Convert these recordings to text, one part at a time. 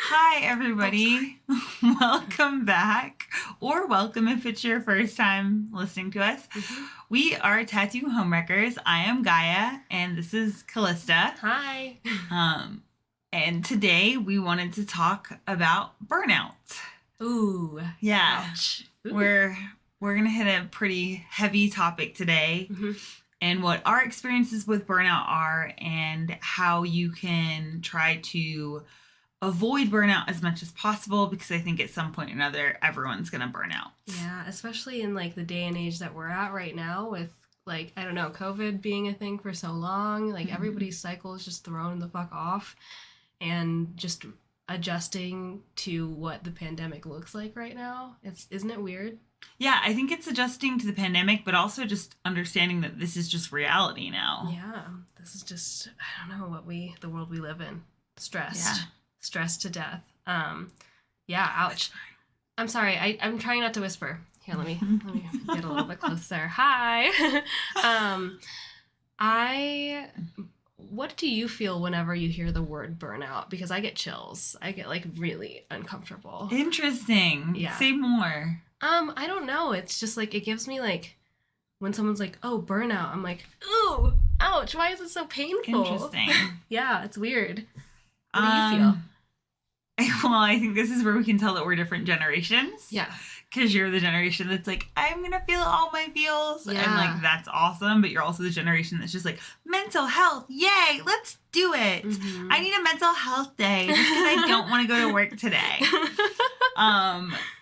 Hi, everybody. Welcome back, or welcome if it's your first time listening to us. Mm-hmm. We are Tattoo Homewreckers. I am Gaia, and this is Callista. Hi. And today we wanted to talk about burnout. Ooh. Yeah. Ouch. Ooh. We're gonna hit a pretty heavy topic today, and what our experiences with burnout are, and how you can try to avoid burnout as much as possible, because I think at some point or another everyone's gonna burn out. Yeah, especially in like the day and age that we're at right now with like, I don't know, COVID being a thing for so long, like everybody's cycle is just thrown the fuck off, and just adjusting to what the pandemic looks like right now. Isn't it weird? Yeah, I think it's adjusting to the pandemic, but also just understanding that this is just reality now. Yeah, this is just, I don't know, the world we live in. Stressed to death. Yeah, ouch. I'm sorry. I'm trying not to whisper. Here, let me get a little bit closer. Hi. What do you feel whenever you hear the word burnout? Because I get chills. I get like really uncomfortable. Interesting. Yeah. Say more. I don't know. It's just like, it gives me like, when someone's like, oh, burnout, I'm like, ooh, ouch, why is it so painful? Interesting. Yeah, it's weird. What do you feel? Well, I think this is where we can tell that we're different generations. Yeah. Because you're the generation that's like, I'm going to feel all my feels. Yeah. And like, that's awesome. But you're also the generation that's just like, mental health. Yay. Let's do it. Mm-hmm. I need a mental health day just because I don't want to go to work today.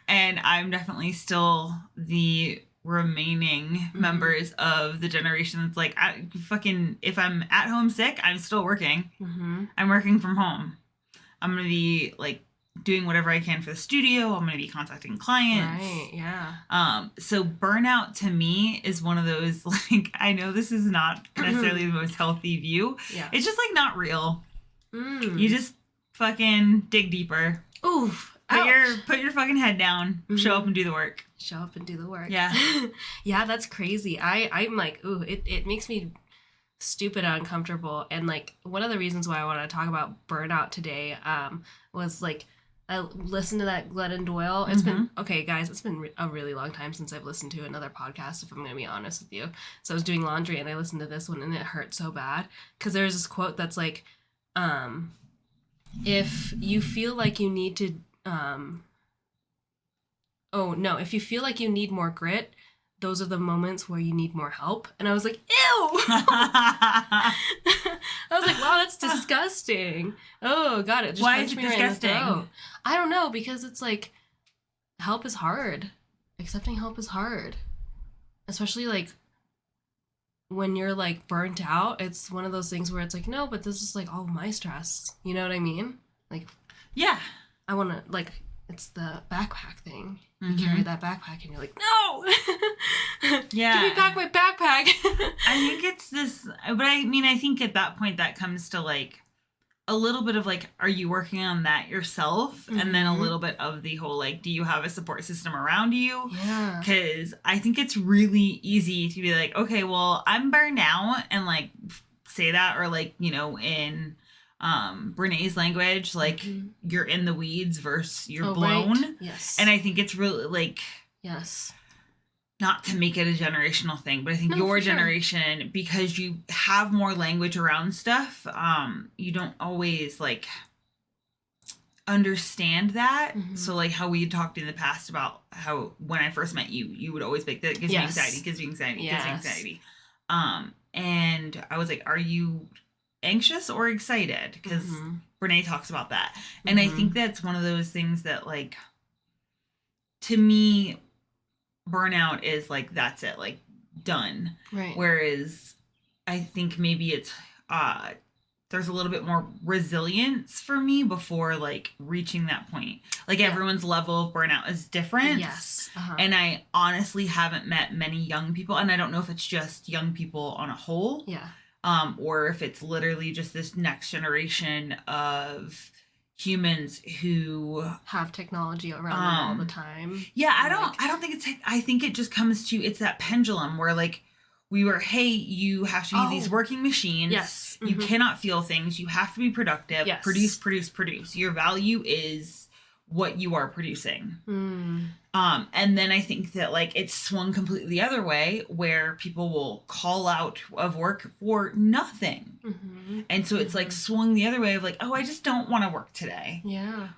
And I'm definitely still the remaining members of the generation that's like, if I'm at home sick, I'm still working. I'm working from home. I'm going to be like doing whatever I can for the studio. I'm going to be contacting clients. Right, yeah. So burnout to me is one of those, like, I know this is not necessarily the most healthy view. Yeah. It's just like not real. You just fucking dig deeper. Oof. Put your fucking head down. Show up and do the work. Show up and do the work. Yeah. Yeah, that's crazy. I'm like, ooh, it makes me stupid uncomfortable. And like, one of the reasons why I want to talk about burnout today was like, I listened to that Glennon Doyle. It's been, okay, guys, it's been a really long time since I've listened to another podcast, if I'm going to be honest with you. So I was doing laundry and I listened to this one and it hurt so bad. Because there's this quote that's like, if you feel like you need to, if you feel like you need more grit, those are the moments where you need more help. And I was like, ew! I was like, wow, that's disgusting. Oh, God, it just punched me right in the throat. I don't know, because it's like, help is hard. Accepting help is hard. Especially, like, when you're, like, burnt out, it's one of those things where it's like, no, but this is, like, all my stress. You know what I mean? Like, yeah. I want to, like, it's the backpack thing. You carry that backpack and you're like, no! Yeah. Give me back my backpack. I think it's this, but I mean, I think at that point that comes to like a little bit of like, are you working on that yourself? And then a little bit of the whole like, do you have a support system around you? Yeah. Because I think it's really easy to be like, okay, well, I'm burned out, and like say that, or like, you know, in Brené's language, like you're in the weeds versus you're blown. Right. Yes. And I think it's really like, yes, not to make it a generational thing, but I think your generation, because you have more language around stuff, you don't always like understand that. So like how we talked in the past about how when I first met you, you would always be like, that gives me anxiety, gives me anxiety, gives me anxiety. And I was like, are you anxious or excited? Because Brené talks about that. And I think that's one of those things that like, to me, burnout is like, that's it, like done. Right. Whereas I think maybe it's there's a little bit more resilience for me before like reaching that point. Like everyone's level of burnout is different. Yes. And I honestly haven't met many young people, and I don't know if it's just young people on a whole. Yeah. Or if it's literally just this next generation of humans who have technology around them all the time. Yeah, I don't think it's I think it just comes to, it's that pendulum where like hey, you have to be these working machines. Yes. You cannot feel things. You have to be productive. Yes. Produce. Your value is what you are producing. And then I think that like it's swung completely the other way where people will call out of work for nothing. And so it's like swung the other way of like, oh, I just don't want to work today. Yeah.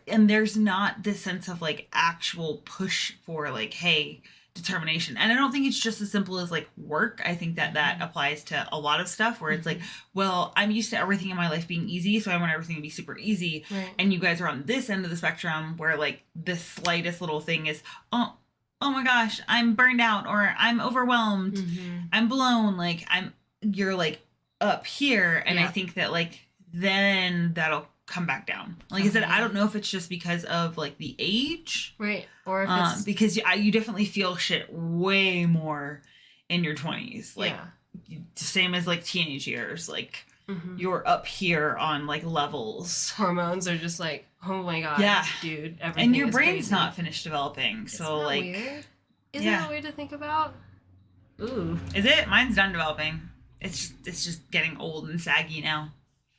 And there's not this sense of like actual push for like, hey, determination. And I don't think it's just as simple as like work. I think that applies to a lot of stuff where it's like, well, I'm used to everything in my life being easy, so I want everything to be super easy. Right. And you guys are on this end of the spectrum where like the slightest little thing is, oh my gosh, I'm burned out, or I'm overwhelmed, I'm blown, like you're like up here. And I think that like then that'll come back down. Like I said, I don't know if it's just because of like the age, right, or if it's because you definitely feel shit way more in your 20s, like same as like teenage years, like you're up here on like levels. Hormones are just like, oh my god, dude, everything and your is brain's crazy. not finished developing. Isn't so that like weird? Isn't that weird to think about? Ooh, is it? Mine's done developing. It's just getting old and saggy now.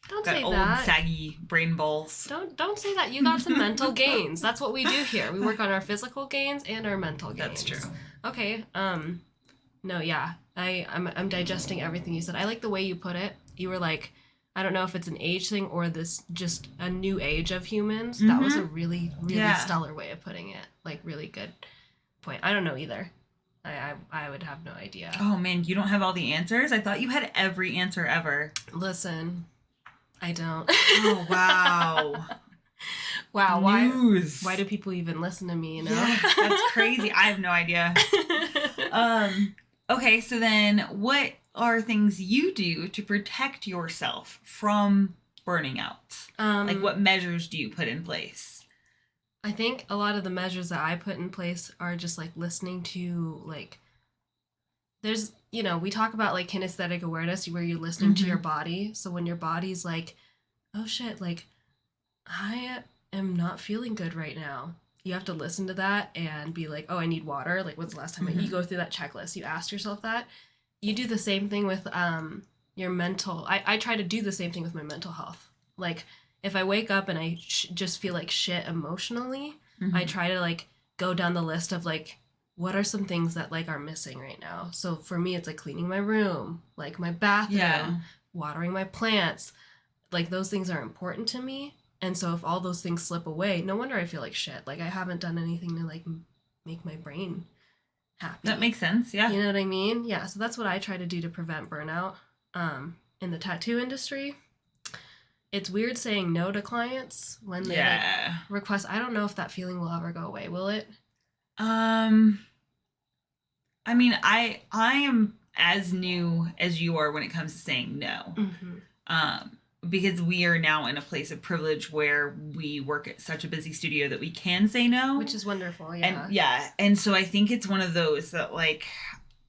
Don't got say old, that. saggy brain balls. Don't say that. You got some mental gains. That's what we do here. We work on our physical gains and our mental gains. That's true. Okay. No, yeah. I'm digesting everything you said. I like the way you put it. You were like, I don't know if it's an age thing or this just a new age of humans. That was a really, really stellar way of putting it. Like, really good point. I don't know either. I would have no idea. Oh man, you don't have all the answers? I thought you had every answer ever. Listen, I don't. Oh wow. Wow, News. why do people even listen to me, you know? Yeah, that's crazy. I have no idea. Okay, so then what are things you do to protect yourself from burning out? Like what measures do you put in place? I think a lot of the measures that I put in place are just like listening to like there's, you know, we talk about like kinesthetic awareness where you're listening to your body. So when your body's like, oh shit, like I am not feeling good right now. You have to listen to that and be like, oh, I need water. Like, when's the last time you go through that checklist? You ask yourself that. You do the same thing with your mental. I try to do the same thing with my mental health. Like, if I wake up and I just feel like shit emotionally, I try to like go down the list of like, what are some things that like are missing right now? So for me, it's like cleaning my room, like my bathroom, watering my plants. Like those things are important to me. And so if all those things slip away, no wonder I feel like shit. Like I haven't done anything to like make my brain happy. That makes sense. Yeah. You know what I mean? Yeah. So that's what I try to do to prevent burnout in the tattoo industry. It's weird saying no to clients when they like, request. I don't know if that feeling will ever go away. Will it? I mean, I am as new as you are when it comes to saying no. Because we are now in a place of privilege where we work at such a busy studio that we can say no. Which is wonderful, yeah. And and so I think it's one of those that like,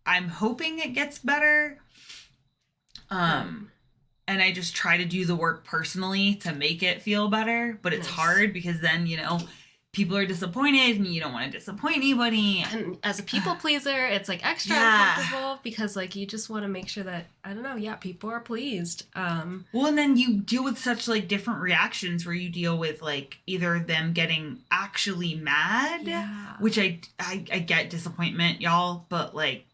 I'm hoping it gets better. And I just try to do the work personally to make it feel better. But it's hard because then, you know, people are disappointed and you don't want to disappoint anybody. And as a people pleaser, it's like extra uncomfortable because like you just want to make sure that, I don't know, people are pleased. Well, and then you deal with such like different reactions where you deal with like either them getting actually mad, which I get disappointment, y'all, but like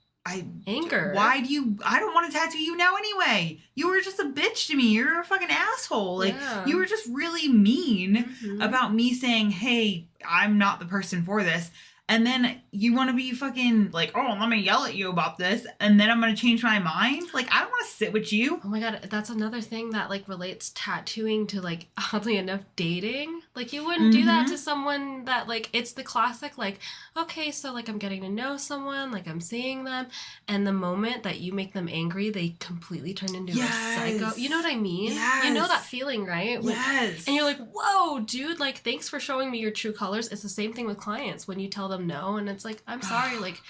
anger. Why do you? I don't want to tattoo you now anyway. You were just a bitch to me. You're a fucking asshole. Like you were just really mean about me saying, "Hey, I'm not the person for this." And then you want to be fucking like, "Oh, let me yell at you about this," and then I'm gonna change my mind. Like I don't want to sit with you. Oh my god, that's another thing that like relates tattooing to like oddly enough dating. Like you wouldn't do that to someone that like it's the classic like, okay, so like I'm getting to know someone, like I'm seeing them, and the moment that you make them angry, they completely turn into a psycho. You know what I mean? Yes. You know that feeling, right? Yes. And you're like, whoa, dude, like thanks for showing me your true colors. It's the same thing with clients when you tell them no, and it's like, I'm sorry, like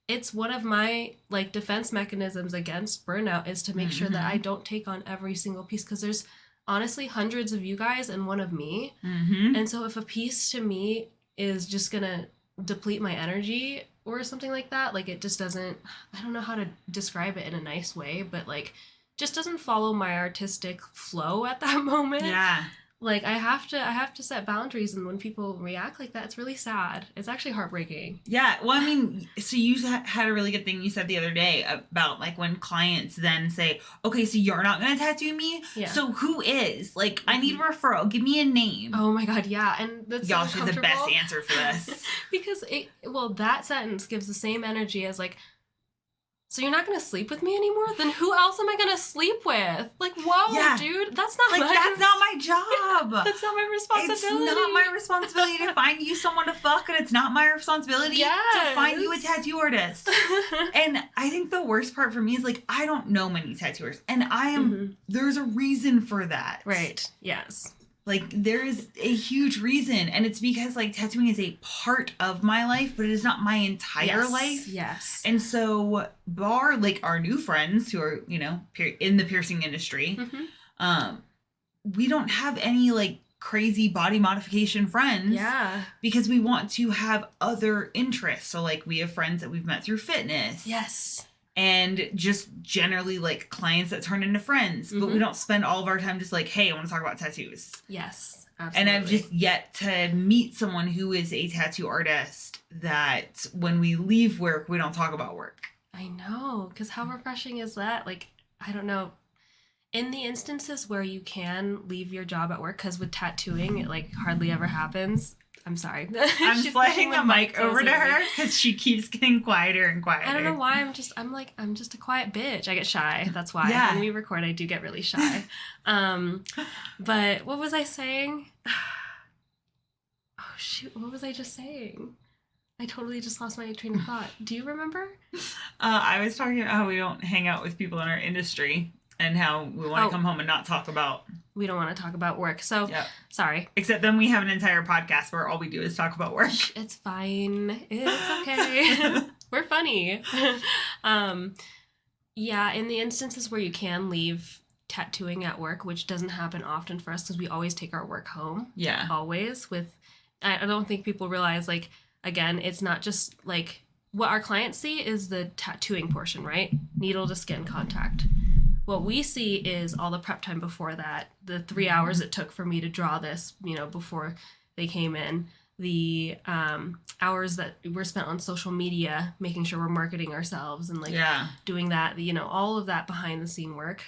it's one of my like defense mechanisms against burnout is to make sure that I don't take on every single piece because there's honestly hundreds of you guys and one of me. And so if a piece to me is just gonna deplete my energy, or something like that. Like, it just doesn't, I don't know how to describe it in a nice way, but like, just doesn't follow my artistic flow at that moment. Yeah. Like, I have to set boundaries, and when people react like that, it's really sad. It's actually heartbreaking. Yeah. Well, I mean, so you had a really good thing you said the other day about, like, when clients then say, okay, so you're not going to tattoo me? Yeah. So who is? Like, I need a referral. Give me a name. Oh my God, yeah. And that's y'all should the best answer for this. Because, that sentence gives the same energy as, like, so you're not going to sleep with me anymore? Then who else am I going to sleep with? Like, whoa, dude, that's not that's not my job. That's not my responsibility. It's not my responsibility to find you someone to fuck, and it's not my responsibility to find you a tattoo artist. And I think the worst part for me is, like, I don't know many tattooers, and I am, there's a reason for that. Right, yes. Like, there is a huge reason, and it's because, like, tattooing is a part of my life, but it is not my entire life. Yes. And so, like, our new friends who are, you know, in the piercing industry, we don't have any, like, crazy body modification friends. Yeah. Because we want to have other interests. So, like, we have friends that we've met through fitness. Yes. And just generally, like, clients that turn into friends. But we don't spend all of our time just like, hey, I want to talk about tattoos. Yes, absolutely. And I've just yet to meet someone who is a tattoo artist that when we leave work, we don't talk about work. I know. Because how refreshing is that? Like, I don't know. In the instances where you can leave your job at work, because with tattooing, it, like, hardly ever happens. I'm sorry. I'm sliding the mic over to her because she keeps getting quieter and quieter. I don't know why. I'm just a quiet bitch. I get shy. That's why. Yeah. When we record, I do get really shy. But what was I saying? Oh, shoot. What was I just saying? I totally just lost my train of thought. Do you remember? I was talking about how we don't hang out with people in our industry and how we want to come home and not talk about... We don't want to talk about work. So, sorry. Except then we have an entire podcast where all we do is talk about work. It's fine. It's okay. We're funny. Yeah, in the instances where you can leave tattooing at work, which doesn't happen often for us because we always take our work home. Yeah. Always. I don't think people realize, like, again, it's not just, like, what our clients see is the tattooing portion, right? Needle to skin contact. What we see is all the prep time before that, the 3 hours it took for me to draw this, you know, before they came in, the hours that were spent on social media, making sure we're marketing ourselves and, like, doing that, you know, all of that behind the scene work.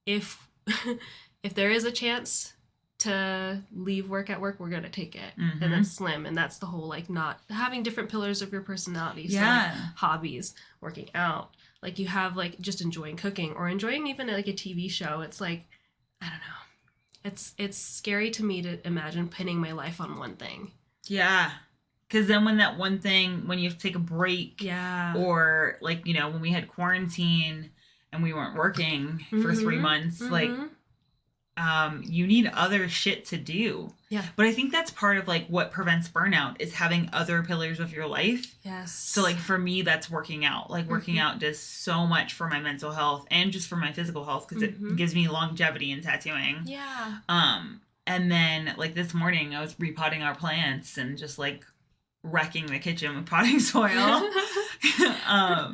If there is a chance to leave work at work, we're going to take it. And that's slim. And that's the whole, like, not having different pillars of your personality. So, like, hobbies, working out. Like, you have, like, just enjoying cooking or enjoying even, like, a TV show. It's like, I don't know. It's scary to me to imagine pinning my life on one thing. Yeah. Because then when that one thing, when you have to take a break. Or, like, you know, when we had quarantine and we weren't working for 3 months, like, you need other shit to do. Yeah. But I think that's part of, like, what prevents burnout is having other pillars of your life. Yes. So, like, for me, that's working out. Like, working out does so much for my mental health and just for my physical health because it gives me longevity in tattooing. Yeah. And then, like, this morning I was repotting our plants and just, like, wrecking the kitchen with potting soil.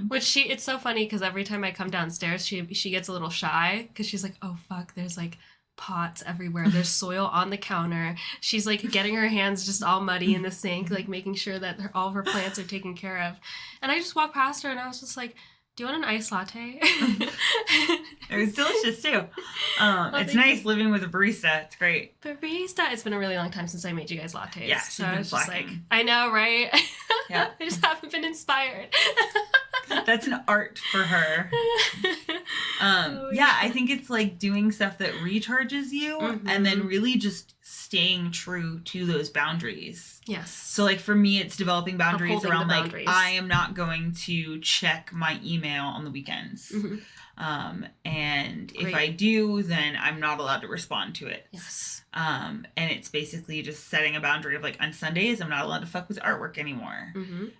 Which it's so funny because every time I come downstairs, she gets a little shy because she's like, oh, fuck, there's, like, pots everywhere. There's soil on the counter. She's, like, getting her hands just all muddy in the sink, like, making sure that all of her plants are taken care of. And I just walked past her and I was just like, do you want an iced latte? It was delicious too. It's nice living with a barista. It's great. Barista. It's been a really long time since I made you guys lattes. Yeah, so I was just like, I know, right? Yeah. I just haven't been inspired. That's an art for her. Yeah, I think it's like doing stuff that recharges you and then really just staying true to those boundaries. Yes. So, like, for me, it's developing boundaries around, like, I am not going to check my email on the weekends. And if I do, then I'm not allowed to respond to it. Yes. And it's basically just setting a boundary of, like, on Sundays, I'm not allowed to fuck with artwork anymore.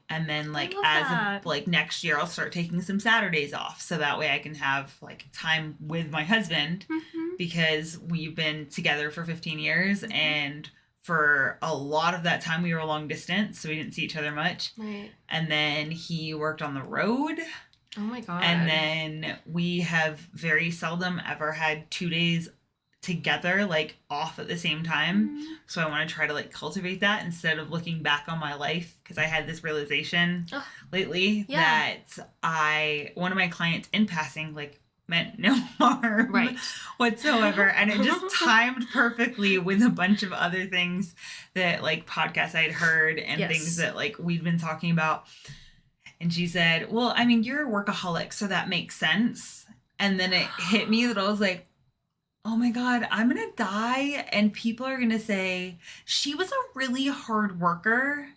And then, like, like, next year, I'll start taking some Saturdays off. So that way I can have, like, time with my husband because we've been together for 15 years and for a lot of that time we were long distance, so we didn't see each other much. Right. And then he worked on the road. Oh my God. And then we have very seldom ever had 2 days together, like off at the same time. Mm-hmm. So I want to try to like cultivate that instead of looking back on my life, because I had this realization lately that one of my clients in passing like meant no harm whatsoever, and it just timed perfectly with a bunch of other things that like podcasts I'd heard and things that like we'd been talking about. And she said, well, I mean, you're a workaholic, so that makes sense. And then it hit me that I was like, oh my God, I'm going to die. And people are going to say, she was a really hard worker.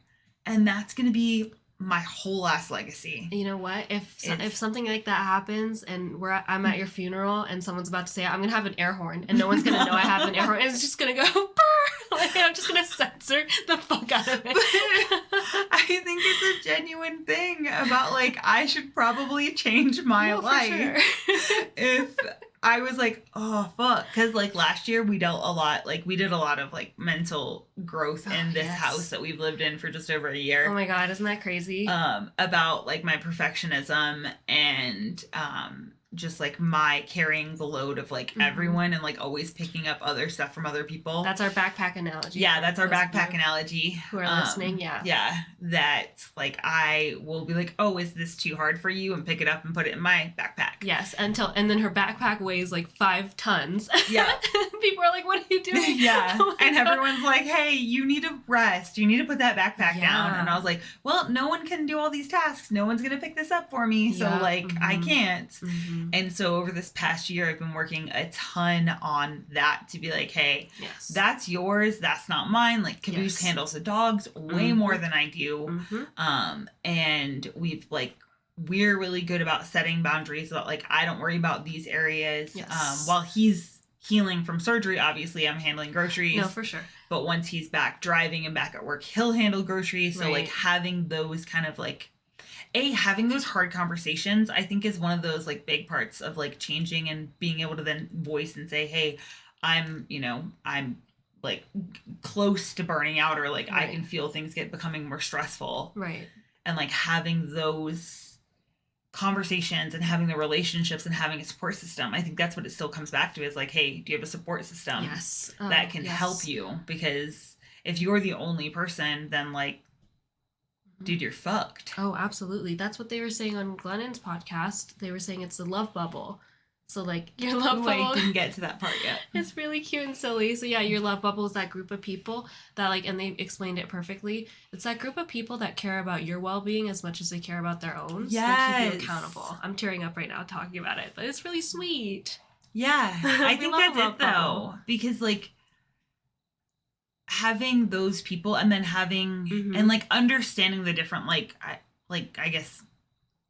And that's going to be my whole ass legacy. You know what? If something like that happens and I'm at your funeral and someone's about to say, I'm going to have an air horn, and no one's going to know I have an air horn. It's just going to go, like, I'm just going to censor the fuck out of it. I think it's a genuine thing about, like, I should probably change my life if I was like, oh, fuck. Because, like, last year we did a lot of, like, mental growth in this house that we've lived in for just over a year. Oh, my God. Isn't that crazy? About, like, my perfectionism and just, like, my carrying the load of, like, everyone and, like, always picking up other stuff from other people. That's our backpack analogy. Yeah, that's our backpack analogy. Who are listening, Yeah, that, like, I will be like, oh, is this too hard for you? And pick it up and put it in my backpack. Yes, and then her backpack weighs, like, 5 tons. Yeah. People are like, what are you doing? Yeah. Oh and everyone's like, hey, you need to rest. You need to put that backpack down. And I was like, well, no one can do all these tasks. No one's going to pick this up for me. So, like, I can't. And so over this past year, I've been working a ton on that to be like, hey, that's yours. That's not mine. Like, Caboose handles the dogs way more than I do. And we're really good about setting boundaries about, like, I don't worry about these areas. While he's healing from surgery, obviously I'm handling groceries. No, for sure. But once he's back driving and back at work, he'll handle groceries. So like having those kind of like, having those hard conversations, I think is one of those like big parts of like changing and being able to then voice and say, hey, I'm like close to burning out, or like I can feel things becoming more stressful. Right. And like having those conversations and having the relationships and having a support system. I think that's what it still comes back to, is like, hey, do you have a support system that can help you? Because if you're the only person, then like, dude, you're fucked. Oh, absolutely. That's what they were saying on Glennon's podcast. They were saying it's the love bubble. So, like, your love bubble... I didn't get to that part yet. It's really cute and silly. So, yeah, your love bubble is that group of people that, like, and they explained it perfectly. It's that group of people that care about your well-being as much as they care about their own. Yes. So they keep you accountable. I'm tearing up right now talking about it, but it's really sweet. Yeah. I think that's it, though. Because, like, having those people and then having... And, like, understanding the different, I guess,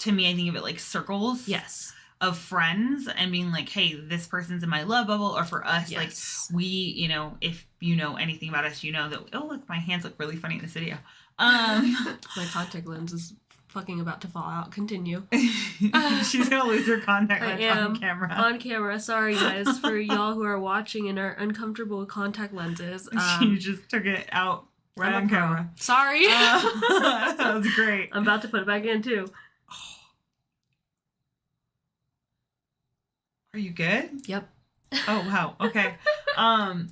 to me, I think of it like circles. Yes. Of friends, and being like, hey, this person's in my love bubble. Or for us, like, we, if you know anything about us, you know that, oh, look, my hands look really funny in this video. My contact lens is fucking about to fall out. Continue. She's gonna lose her contact lens on camera. On camera. Sorry, guys, for y'all who are watching and are uncomfortable with contact lenses. She just took it out right on camera. Sorry. That was great. I'm about to put it back in, too. Are you good? Yep. Oh, wow. Okay.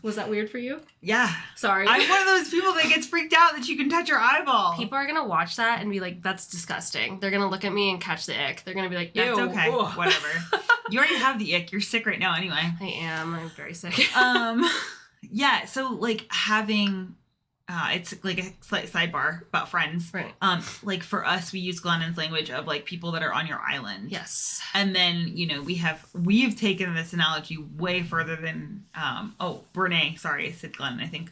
Was that weird for you? Yeah. Sorry. I'm one of those people that gets freaked out that you can touch your eyeball. People are going to watch that and be like, that's disgusting. They're going to look at me and catch the ick. They're going to be like, ew. That's okay. Ugh. Whatever. You already have the ick. You're sick right now anyway. I am. I'm very sick. Yeah. So, like, having... it's like a slight sidebar about friends. Right. Like for us, we use Glennon's language of like people that are on your island. Yes. And then, we've taken this analogy way further than, Brene, sorry, I said Glennon, I think.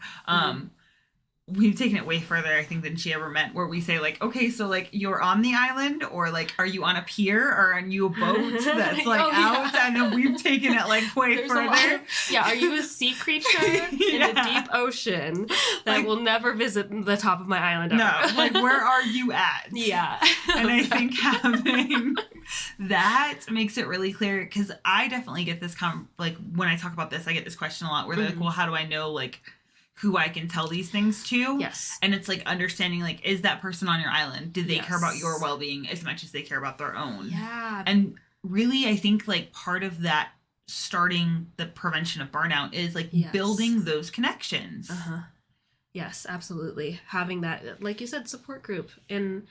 We've taken it way further, I think, than she ever meant, where we say like, okay, so like you're on the island, or like, are you on a pier, or are you a boat that's like out? Yeah. And then we've taken it like way further. Are you a sea creature in the deep ocean that will never visit the top of my island ever? No, like where are you at? Yeah. And I think having that makes it really clear, because I definitely get this, like when I talk about this, I get this question a lot where they're like, well, how do I know like who I can tell these things to. Yes. And it's like understanding, like, is that person on your island? Do they Yes. care about your well-being as much as they care about their own? Yeah. And really, I think like part of that starting the prevention of burnout is like Yes. building those connections. Uh-huh. Yes, absolutely. Having that, like you said, support group. And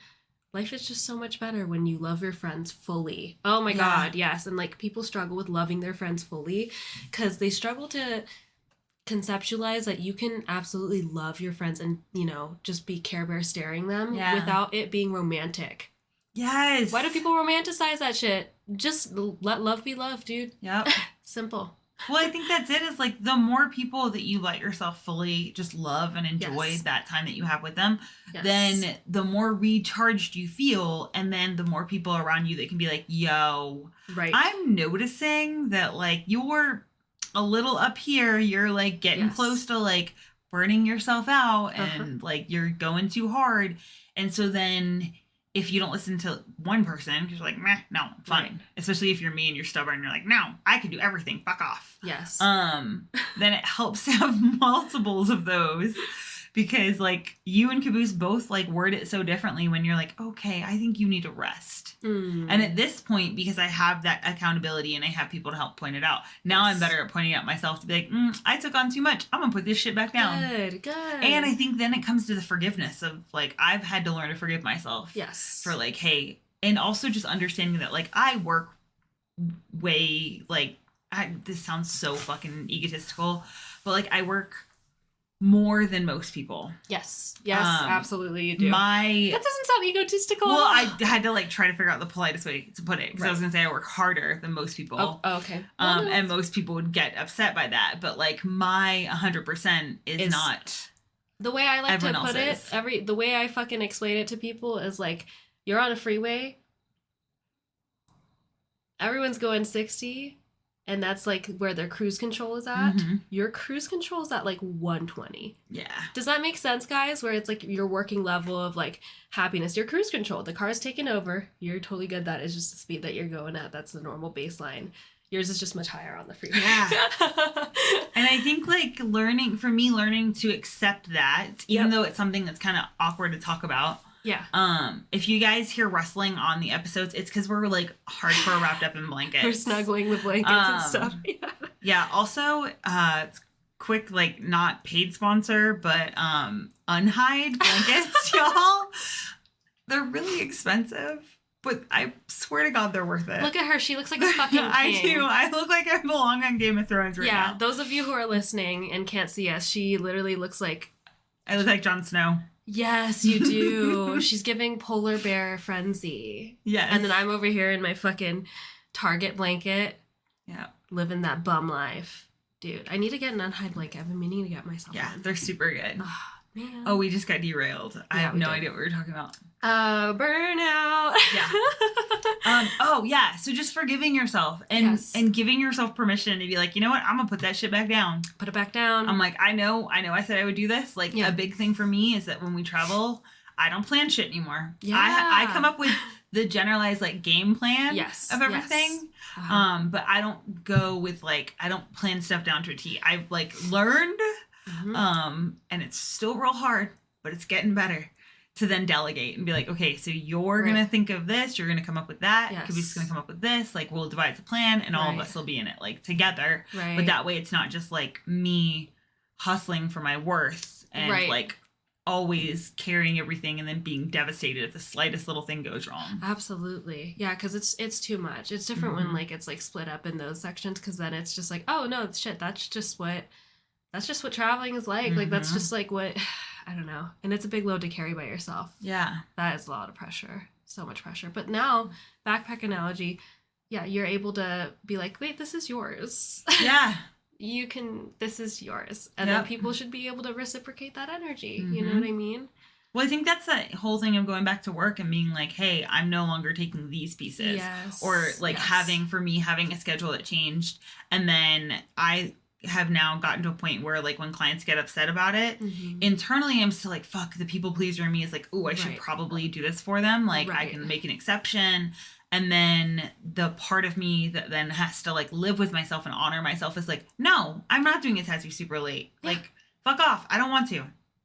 life is just so much better when you love your friends fully. Oh my God, yes. And like people struggle with loving their friends fully because they struggle to conceptualize that you can absolutely love your friends and, you know, just be Care Bear staring them without it being romantic. Yes. Why do people romanticize that shit? Just let love be love, dude. Yep. Simple. Well, I think that's it, is like the more people that you let yourself fully just love and enjoy that time that you have with them, then the more recharged you feel, and then the more people around you that can be like, yo, I'm noticing that like you're a little up here, you're like getting close to like burning yourself out and like you're going too hard. And so then if you don't listen to one person, because you're like, meh, no, I'm fine. Right. Especially if you're me and you're stubborn, you're like, no, I can do everything. Fuck off. Yes. Then it helps to have multiples of those, because like you and Caboose both like word it so differently when you're like, okay, I think you need to rest. And at this point, because I have that accountability and I have people to help point it out, now I'm better at pointing out myself to be like, I took on too much. I'm going to put this shit back down. Good. And I think then it comes to the forgiveness of like, I've had to learn to forgive myself. Yes. For like, hey, and also just understanding that like I work way, like, this sounds so fucking egotistical, but like I work more than most people. Yes, absolutely you do. That doesn't sound egotistical. Well, I had to like try to figure out the politest way to put it, because I was gonna say I work harder than most people. Oh, okay. And most people would get upset by that, but like my 100% is not. The way I like to put it, the way I fucking explain it to people is like, you're on a freeway, everyone's going 60. And that's like where their cruise control is at. Your cruise control is at like 120. Yeah. Does that make sense, guys? Where it's like your working level of like happiness, your cruise control. The car's taken over. You're totally good. That is just the speed that you're going at. That's the normal baseline. Yours is just much higher on the freeway. Yeah. And I think like learning to accept that, even though it's something that's kind of awkward to talk about. Yeah. If you guys hear rustling on the episodes, it's because we're like hardcore wrapped up in blankets. We're snuggling the blankets and stuff. Yeah. Also, quick, like not paid sponsor, but Unhide blankets, y'all. They're really expensive, but I swear to God, they're worth it. Look at her. She looks like a fucking king. I do. I look like I belong on Game of Thrones right now. Yeah. Those of you who are listening and can't see us, she literally looks like... I look like Jon Snow. Yes, you do. She's giving polar bear frenzy. Yes. And then I'm over here in my fucking Target blanket. Yeah. Living that bum life. Dude, I need to get an Unhide blanket. I've been meaning to get myself one. They're super good. Oh, man. Oh, we just got derailed. I have no idea what we were talking about. Burnout. Yeah. Oh, yeah. So just forgiving yourself and giving yourself permission to be like, you know what? I'm going to put that shit back down. Put it back down. I'm like, I know I said I would do this. Like, a big thing for me is that when we travel, I don't plan shit anymore. Yeah. I come up with the generalized, like, game plan of everything. Yes. But I don't go with, like, I don't plan stuff down to a T. I've, like, learned, and it's still real hard, but it's getting better. To then delegate and be like, okay, so you're going to think of this, you're going to come up with that, Caboose is going to come up with this, like, we'll devise a plan, and all of us will be in it, like, together. Right. But that way it's not just, like, me hustling for my worth and, like, always carrying everything and then being devastated if the slightest little thing goes wrong. Absolutely. Yeah, because it's too much. It's different when, like, it's, like, split up in those sections, because then it's just like, oh, no, shit, that's just what traveling is like. Like, that's just, like, what... I don't know. And it's a big load to carry by yourself. Yeah. That is a lot of pressure. So much pressure. But now, backpack analogy, you're able to be like, wait, this is yours. Yeah. This is yours. And then people should be able to reciprocate that energy. You know what I mean? Well, I think that's that whole thing of going back to work and being like, hey, I'm no longer taking these pieces. Yes. Or like having a schedule that changed. And then I have now gotten to a point where, like, when clients get upset about it, internally I'm still like, fuck, the people pleaser in me is like, ooh, I should probably do this for them. Like, I can make an exception. And then the part of me that then has to, like, live with myself and honor myself is like, no, I'm not doing a tattoo super late. Like, fuck off. I don't want to.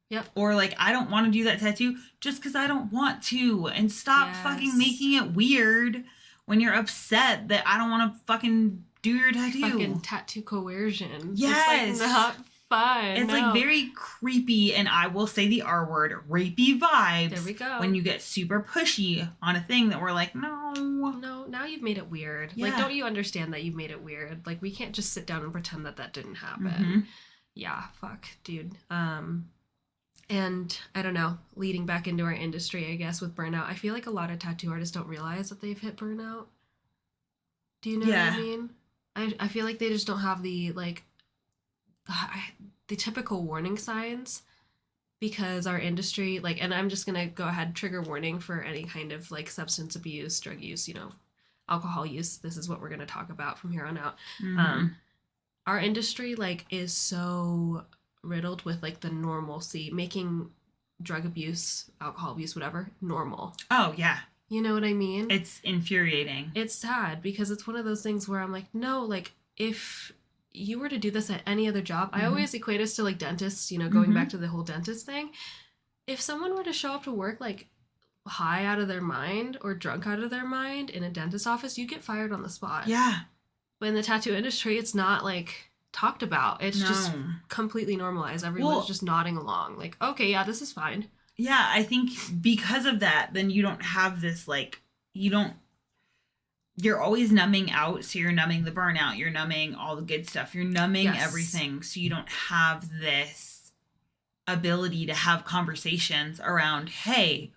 Yep. Or like, I don't want to do that tattoo just because I don't want to. And stop fucking making it weird when you're upset that I don't want to fucking do your tattoo. Fucking tattoo coercion. Yes. It's like not fun. It's like very creepy, and I will say the R word, rapey vibes. There we go. When you get super pushy on a thing that we're like, no. No, now you've made it weird. Yeah. Like, don't you understand that you've made it weird? Like, we can't just sit down and pretend that didn't happen. Mm-hmm. Yeah, fuck, dude. And I don't know, leading back into our industry, I guess, with burnout, I feel like a lot of tattoo artists don't realize that they've hit burnout. Do you know what I mean? I feel like they just don't have the, like, the typical warning signs, because our industry, like, and I'm just going to go ahead, trigger warning for any kind of, like, substance abuse, drug use, you know, alcohol use. This is what we're going to talk about from here on out. Mm-hmm. Our industry, like, is so riddled with, like, the normalcy, making drug abuse, alcohol abuse, whatever, normal. Oh, yeah. You know what I mean? It's infuriating. It's sad, because it's one of those things where I'm like, no, like, if you were to do this at any other job, mm-hmm. I always equate us to, like, dentists, you know, going mm-hmm. back to the whole dentist thing. If someone were to show up to work, like, high out of their mind or drunk out of their mind in a dentist office, you get fired on the spot. Yeah. But in the tattoo industry, it's not, like, talked about. It's just completely normalized. Everyone's just nodding along. Like, okay, yeah, this is fine. Yeah, I think because of that, then you don't have this, like, you're always numbing out, so you're numbing the burnout, you're numbing all the good stuff, you're numbing everything, so you don't have this ability to have conversations around, hey,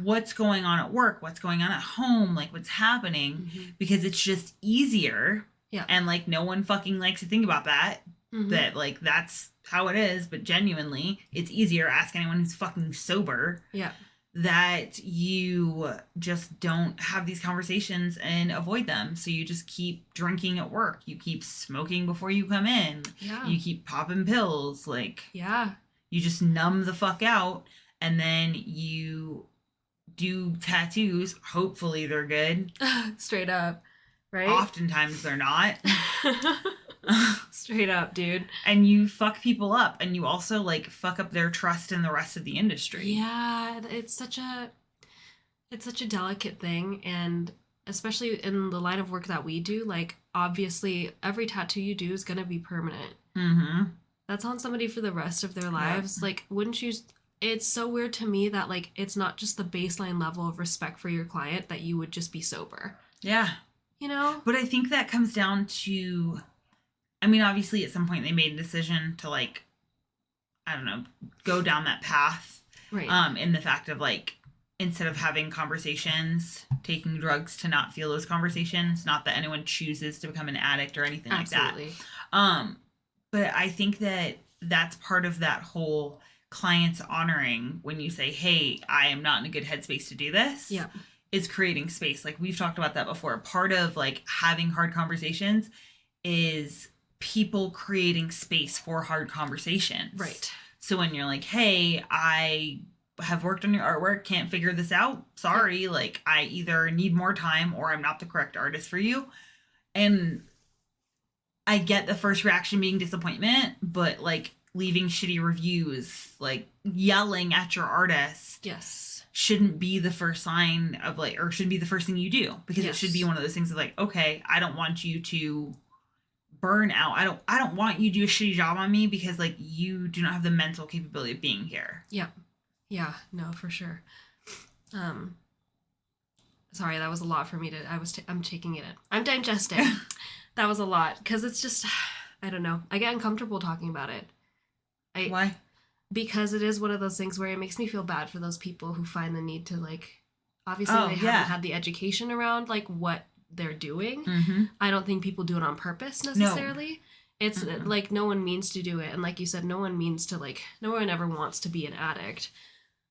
what's going on at work, what's going on at home, like, what's happening, mm-hmm. because it's just easier, and, like, no one fucking likes to think about that, mm-hmm. that, like, that's how it is, but genuinely, it's easier, ask anyone who's fucking sober, that you just don't have these conversations and avoid them. So you just keep drinking at work. You keep smoking before you come in. Yeah. You keep popping pills. Like, you just numb the fuck out. And then you do tattoos. Hopefully they're good. Straight up. Right? Oftentimes they're not. Straight up, dude. And you fuck people up, and you also, like, fuck up their trust in the rest of the industry. Yeah, it's such a delicate thing, and especially in the line of work that we do, like, obviously every tattoo you do is gonna be permanent. Mm-hmm. That's on somebody for the rest of their lives. Yeah. Like, wouldn't you? It's so weird to me that, like, it's not just the baseline level of respect for your client that you would just be sober. Yeah. You know? But I think that comes down to, I mean, obviously at some point they made a decision to, like, I don't know, go down that path. Right. In the fact of, like, instead of having conversations, taking drugs to not feel those conversations. Not that anyone chooses to become an addict or anything like that. But I think that that's part of that whole clients honoring when you say, hey, I am not in a good headspace to do this. Yeah. Is creating space. Like, we've talked about that before. Part of, like, having hard conversations is people creating space for hard conversations. Right. So when you're like, hey, I have worked on your artwork, can't figure this out. Sorry. Like, I either need more time or I'm not the correct artist for you. And I get the first reaction being disappointment, but, like, leaving shitty reviews, like, yelling at your artist. Yes. Shouldn't be the first sign of, like, or shouldn't be the first thing you do, because it should be one of those things of, like, okay, I don't want you to burn out. I don't want you to do a shitty job on me because, like, you do not have the mental capability of being here. Yeah. Yeah, no, for sure. Sorry, that was a lot for me to, I'm taking it in. I'm digesting. That was a lot, because it's just, I don't know. I get uncomfortable talking about it. Why? Because it is one of those things where it makes me feel bad for those people who find the need to, like, obviously they haven't had the education around, like, what they're doing. Mm-hmm. I don't think people do it on purpose necessarily. No. It's like, no one means to do it. And like you said, no one means to, like, no one ever wants to be an addict.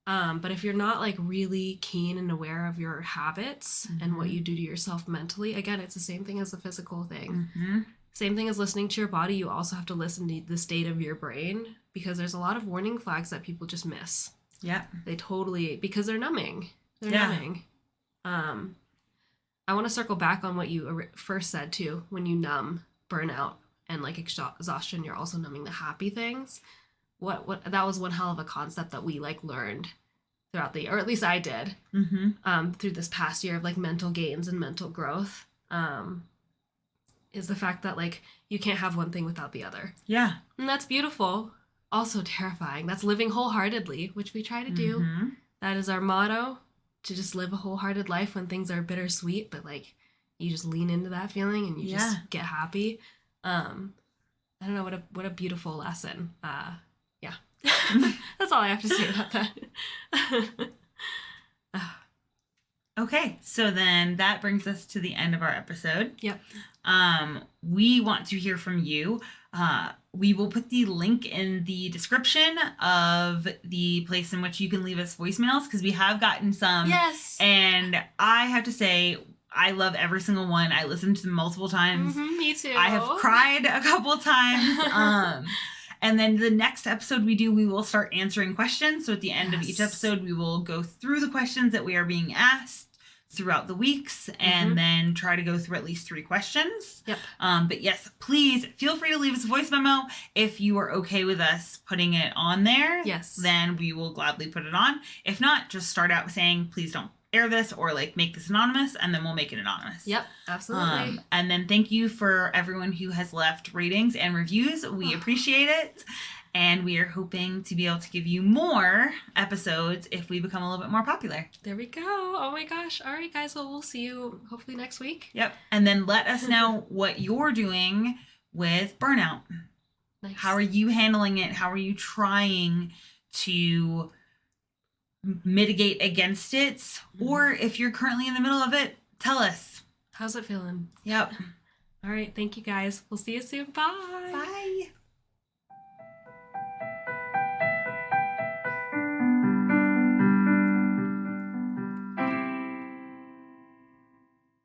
But if you're not, like, really keen and aware of your habits and what you do to yourself mentally, again, it's the same thing as the physical thing. Mm-hmm. Same thing as listening to your body. You also have to listen to the state of your brain, because there's a lot of warning flags that people just miss. Yeah. They totally, because they're numbing. They're numbing. I want to circle back on what you first said, too. When you numb burnout and, like, exhaustion, you're also numbing the happy things. what that was one hell of a concept that we like learned throughout the year, or at least I did, through this past year of like mental gains and mental growth, is the fact that like you can't have one thing without the other. Yeah. And that's beautiful. Also terrifying. That's living wholeheartedly, which we try to do. That is our motto, to just live a wholehearted life when things are bittersweet, but like you just lean into that feeling and you just get happy. I don't know, what a beautiful lesson. Yeah. That's all I have to say about that. Okay, so then that brings us to the end of our episode. Yep. We want to hear from you. We will put the link in the description of the place in which you can leave us voicemails, because we have gotten some. Yes. And I have to say, I love every single one. I listened to them multiple times. Me too. I have cried a couple times. And then the next episode we do, we will start answering questions. So at the end of each episode, we will go through the questions that we are being asked throughout the weeks, and then try to go through at least 3 questions. Yep. But yes, please feel free to leave us a voice memo. If you are okay with us putting it on there, yes, then we will gladly put it on. If not, just start out saying, please don't air this, or like make this anonymous, and then we'll make it anonymous. Yep, absolutely. And then thank you for everyone who has left ratings and reviews. We appreciate it. And we are hoping to be able to give you more episodes if we become a little bit more popular. There we go. Oh my gosh. All right, guys. Well, we'll see you hopefully next week. Yep. And then let us know what you're doing with burnout. Nice. How are you handling it? How are you trying to mitigate against it? Or if you're currently in the middle of it, tell us. How's it feeling? Yep. All right. Thank you, guys. We'll see you soon. Bye. Bye.